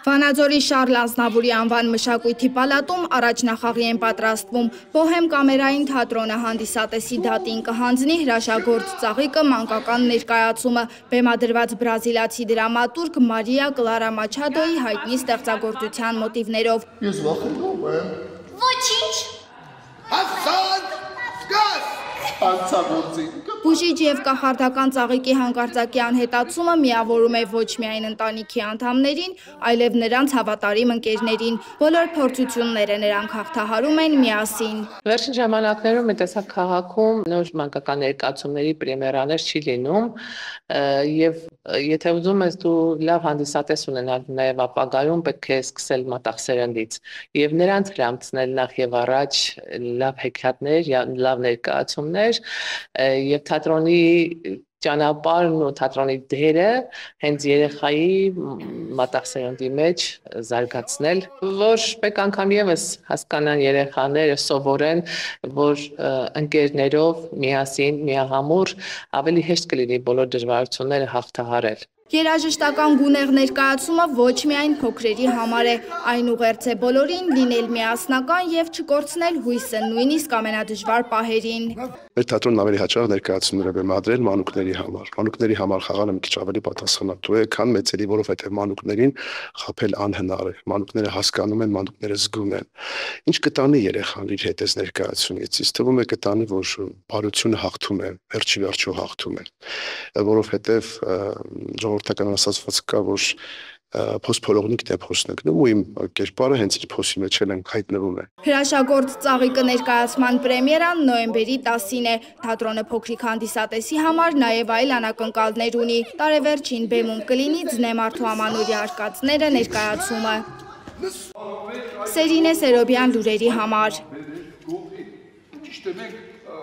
Վանաձորի Շարլ Ազնավուրի անվան մշակույթի պալատում առաջնախաղի են պատրաստվում։ Բոհեմ կամերային թատրոնը հանդիսատեսի դատին կհանձնի հրաշագործ ծաղիկը մանկական ներկայացումը, բեմադրված բրազիլացի դրամատուրգ Մարիա Կլարա Մաչադոյի հայտնի ստեղծագործության մոտիվներով։ Ես վախենում եմ։ Ոչինչ։ Հասցան, զգաս։ Բուժիչ և կախարդական ծաղիկի հանկարծակի անհետացումը միավորում է ոչ միայն ընտանիքի անդամներին, այլև նրանց հավատարիմ ընկերներին։ Բոլոր փորձությունները նրանք հաղթահարում են միասին։ Վերջին ժամանակներում մի տեսակ քաղաքում նոր մանկական ներկայացումների պրեմիերաներ չի լինում, եւ եթե ուզում ես դու լավ հանդիսատես ունենալ նաև ապագայում, պետք է սկսել մատաղ սերնդից եւ նրանց հրամցնել նախ եւ առաջ լավ հեքիաթներ, լավ ներկայացումներ եւ թատրոնի ճանապարհն ու թատրոնի դերը հենց երեխայի մատաղ սերնդի մեջ զարգացնել, որ մեկ անգամ եւս հասկանան երեխաները, սովորեն, որ ընկերներով միասին, միահամուռ ավելի հեշտ կլինի բոլոր դժվարությունները հաղթահարել։ Երաժշտական գունեղ ներկայացումը ոչ միայն փոքրերի համար է, այն ուղերձ է բոլորին լինել միասնական եւ չկորցնել հույսը նույնիսկ ամենադժվար պահերին։ Մեր թատրոնն ավելի հաճախ ներկայացումներ է բեմադրել մանուկների համար։ Մանուկների համար խաղալը մի քիչ ավելի պատասխանատու է, քան մեծերի, որովհետեւ մանուկներին խաբել անհնար է։ Մանուկները հասկանում են, մանուկները զգում են։ Ինչ կտանի երեխան իր հետ այս ներկայացումից։ Ինձ թվում է կտանի, որ բարությունը հաղթում է, վերջի վերջո հաղթում է, որովհետեւ ժողովրդական ասացված կա, որ փոսփոլողնիկն է փոսն ընկնում ու իմ կերպարը հենց իր փոսի մեջ էլ հայտնվում է։ Հրաշագործ ծաղիկը ներկայացման պրեմիերան նոյեմբերի 10-ին է։ Թատրոնը փոքրիկ հանդիսատեսի համար նաև այլ անակնկալներ ունի։ Տարեվերջին բեմում կլինի Ձնեմարդու ամանորյա արկածները ներկայացումը։ Սերինե Սերոբյան լուրերի համար։